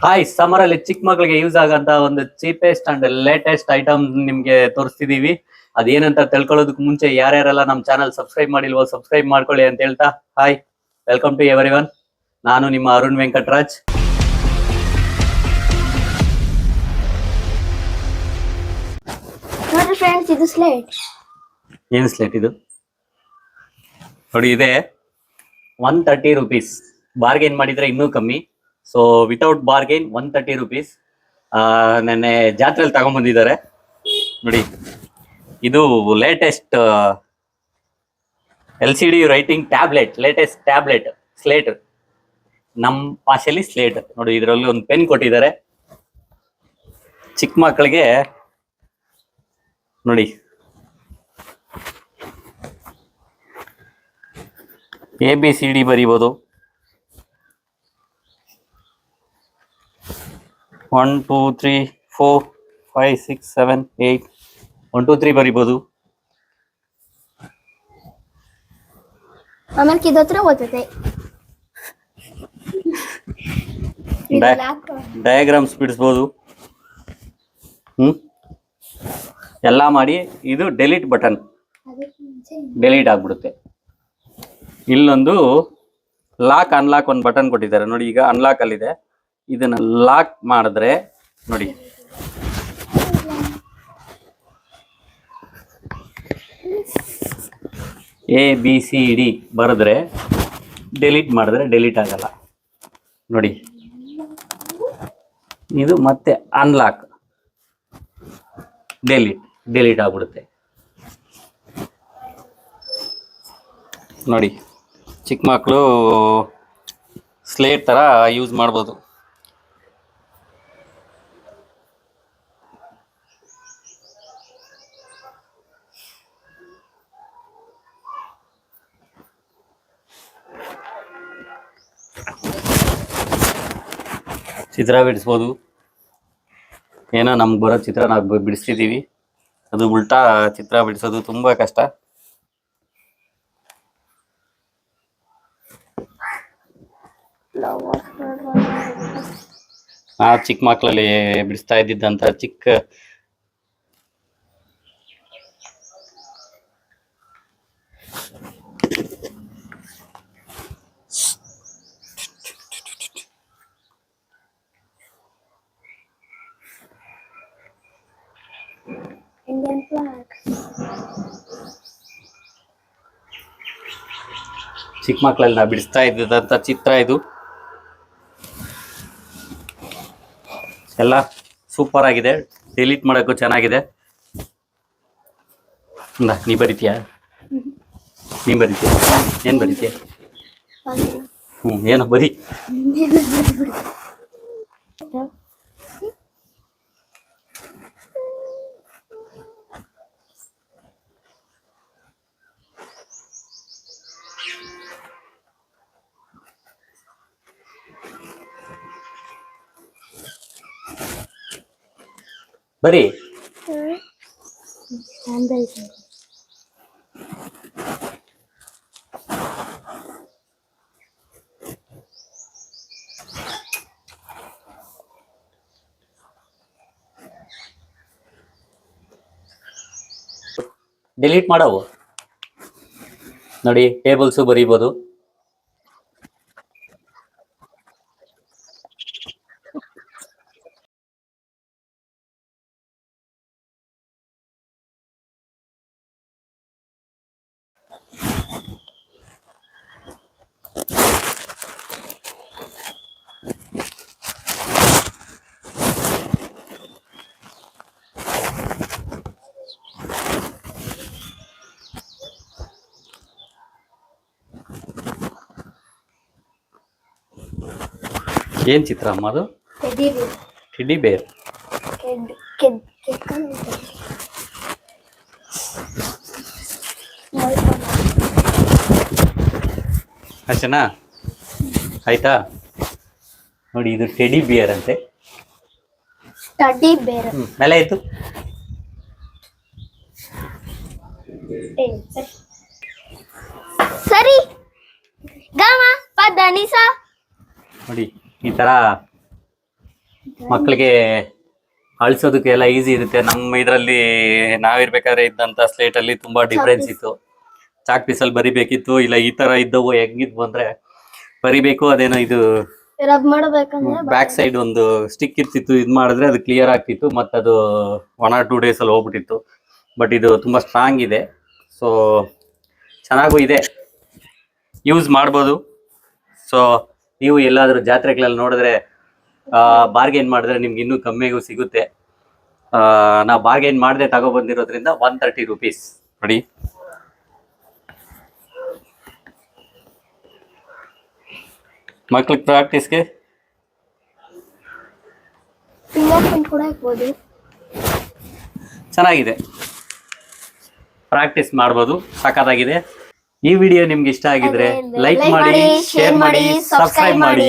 Hi, summer ಅಲ್ಲಿ ಚಿಕ್ಕ ಮಕ್ಕಳಿಗೆ ಯೂಸ್ ಆಗಂತ ಒಂದು ಚೀಪೆಸ್ಟ್ ಅಂಡ್ ಲೇಟೆಸ್ಟ್ ಐಟಮ್ ನಿಮ್ಗೆ ತೋರಿಸ್ತಿದೀವಿ. ಅದೇನಂತ ತಿಳ್ಕೊಳ್ಳೋದಕ್ಕೆ ಮುಂಚೆ ಯಾರ್ಯಾರೆಲ್ಲ ನಮ್ಮ ಚಾನಲ್ ಸಬ್ಸ್ಕ್ರೈಬ್ ಮಾಡಿಲ್ವೋ ಸಬ್ಸ್ಕ್ರೈಬ್ ಮಾಡ್ಕೊಳ್ಳಿ ಅಂತ ಹೇಳ್ತಾ, ಹಾಯ್, ವೆಲ್ಕಮ್ ಟು ಎವರಿವನ್. ನಾನು ನಿಮ್ಮ ಅರುಣ್ ವೆಂಕಟರಾಜ್. ನೋಡಿ ಫ್ರೆಂಡ್ಸ್, ಇದು ಸ್ಲೇಟ್. ಏನು ಸ್ಲೇಟ್ ಇದು? ನೋಡಿ, ಇದೆ 130 rupees. ಬಾರ್ಗೇನ್ ಮಾಡಿದ್ರೆ ಇನ್ನೂ ಕಮ್ಮಿ. So without bargain 130 rupees. ನೆನ್ನೆ ಜಾತ್ರೆಯಲ್ಲಿ ತಗೊಂಡ್ಬಂದಿದ್ದಾರೆ. ನೋಡಿ, ಇದು latest LCD writing tablet, latest tablet slate, ನಮ್ಮ ಭಾಷೆಯಲ್ಲಿ ಸ್ಲೇಟ್. ನೋಡಿ, ಇದರಲ್ಲಿ ಒಂದು ಪೆನ್ ಕೊಟ್ಟಿದ್ದಾರೆ ಚಿಕ್ಕ ಮಕ್ಕಳಿಗೆ. ನೋಡಿ, ABCD ಬರೀಬೋದು. 1 2 3 4 5 6 7 8 1 2 3 ಬರೀಬೋದು. ಆಮೇಲೆ ಕಿದತ್ರ ಓದ್ತೈತೆ. ಡಯಾಗ್ರಾಮ್ಸ್ ಬಿಡಿಸ್ಬೋದು. ಎಲ್ಲ ಮಾಡಿ. ಇದು ಡೆಲೀಟ್ ಬಟನ್, ಡೆಲೀಟ್ ಆಗ್ಬಿಡುತ್ತೆ. ಇಲ್ಲೊಂದು ಲಾಕ್ ಅನ್ಲಾಕ್ ಒಂದು ಬಟನ್ ಕೊಟ್ಟಿದ್ದಾರೆ. ನೋಡಿ, ಈಗ ಅನ್ಲಾಕ್ ಅಲ್ಲಿದೆ. ಇದನ್ನ ಲಾಕ್ ಮಾಡಿದ್ರೆ ನೋಡಿ, ABCD ಬರೆದ್ರೆ ಡೆಲೀಟ್ ಮಾಡಿದ್ರೆ ಡೆಲೀಟ್ ಆಗಲ್ಲ. ನೋಡಿ, ಇದು ಮತ್ತೆ ಅನ್ಲಾಕ್, ಡೆಲೀಟ್ ಆಗ್ಬಿಡುತ್ತೆ. ನೋಡಿ, ಚಿಕ್ಕ ಮಕ್ಕಳು ಸ್ಲೇಟ್ ಥರ ಯೂಸ್ ಮಾಡ್ಬೋದು. ಚಿತ್ರ ಬಿಡಿಸ್ಬೋದು. ಏನೋ ನಮ್ಗೆ ಬರೋ ಚಿತ್ರ ನಾವು ಬಿಡಿಸ್ತಿದ್ದೀವಿ. ಅದು ಉಲ್ಟಾ ಚಿತ್ರ ಬಿಡಿಸೋದು ತುಂಬ ಕಷ್ಟ. ಆ ಚಿಕ್ಕ ಮಕ್ಕಳಲ್ಲಿ ಬಿಡಿಸ್ತಾ ಇದ್ದಿದ್ದಂಥ ಚಿಕ್ಕ ಇಂಡಿಯನ್ ಫ್ಲಾಗ್. ಚಿಕ್ಕ ಮಕ್ಕಳೆಲ್ಲ ಬಿಡಿಸ್ತಾ ಇದ್ದಂಥ ಚಿತ್ರ ಇದು. ಎಲ್ಲ ಸೂಪರ್ ಆಗಿದೆ. ಡಿಲೀಟ್ ಮಾಡೋಕ್ಕೂ ಚೆನ್ನಾಗಿದೆ. ನೀ ಬರಿತೀಯಾ? ನೀನು ಬರಿತೀಯ? ಏನು ಬರಿತೀಯ? ಏನೋ ಬರಿ. ಬರಿ. ಡಿಲೀಟ್ ಮಾಡವು. ನೋಡಿ, ಟೇಬಲ್ಸು ಬರೀಬೋದು. ಏನ್ ಚಿತ್ರ ಅಮ್ಮ ಅದು? ಟೆಡ್ಡಿ ಬೇರ್. ಅಷ್ಟನಾ? ಆಯ್ತಾ? ನೋಡಿ, ಇದು ಟೆಡ್ಡಿ ಬಿಯರ್ ಅಂತೆ. ಮೇಲೆ ಆಯ್ತು. ಸರಿ, ಗಾಮ ಪದ ನಿಸ. ನೋಡಿ, ಈ ತರ ಮಕ್ಕಳಿಗೆ ಅಳಿಸೋದಕ್ಕೆ ಎಲ್ಲ ಈಸಿ ಇರುತ್ತೆ. ನಮ್ಮ ಇದರಲ್ಲಿ ನಾವಿರ್ಬೇಕಾದ್ರೆ ಇದ್ದಂತ ಸ್ಲೇಟ್ ಅಲ್ಲಿ ತುಂಬಾ ಡಿಫ್ರೆನ್ಸ್ ಇತ್ತು. ಚಾಕ್ ಪೀಸಲ್ಲಿ ಬರಿಬೇಕಿತ್ತು, ಇಲ್ಲ ಈ ತರ ಇದ್ದವು ಹೆಂಗಿದ್ವು ಅಂದ್ರೆ ಬರಿಬೇಕು. ಅದೇನೋ ಇದು ರಬ್ ಮಾಡಬೇಕಂದ್ರೆ ಬ್ಯಾಕ್ ಸೈಡ್ ಒಂದು ಸ್ಟಿಕ್ ಇರ್ತಿತ್ತು, ಇದ್ ಮಾಡಿದ್ರೆ ಅದು ಕ್ಲಿಯರ್ ಆಗ್ತಿತ್ತು, ಮತ್ತೆ ಅದು 1 or 2 days ಅಲ್ಲಿ ಹೋಗ್ಬಿಟ್ಟಿತ್ತು. ಬಟ್ ಇದು ತುಂಬಾ ಸ್ಟ್ರಾಂಗ್ ಇದೆ, ಸೊ ಚೆನ್ನಾಗೂ ಇದೆ, ಯೂಸ್ ಮಾಡ್ಬೋದು. ಸೊ ನೀವು ಎಲ್ಲಾದ್ರೂ ಜಾತ್ರೆಗಳಲ್ಲಿ ನೋಡಿದ್ರೆ ಬಾರ್ಗೇನ್ ಮಾಡಿದ್ರೆ ನಿಮ್ಗೆ ಇನ್ನೂ ಕಮ್ಮಿಗೂ ಸಿಗುತ್ತೆ. ನಾವು ಬಾರ್ಗೇನ್ ಮಾಡದೆ ತಗೊಬಂದಿರೋದ್ರಿಂದ 130 rupees ನೋಡಿ. ಮಕ್ಳಿಗೆ ಪ್ರಾಕ್ಟೀಸ್ಗೆ ಫಿಂಗರ್ ಪ್ರಿಂಟ್ ಕೂಡ ಹಾಕ್ಬೋದು. ಚೆನ್ನಾಗಿದೆ, ಪ್ರಾಕ್ಟೀಸ್ ಮಾಡ್ಬೋದು, ಸಖತ್ತಾಗಿದೆ. ಈ ವಿಡಿಯೋ ನಿಮ್ಗೆ ಇಷ್ಟ ಆಗಿದ್ರೆ ಲೈಕ್ ಮಾಡಿ, ಶೇರ್ ಮಾಡಿ, ಸಬ್ಸ್ಕ್ರೈಬ್ ಮಾಡಿ.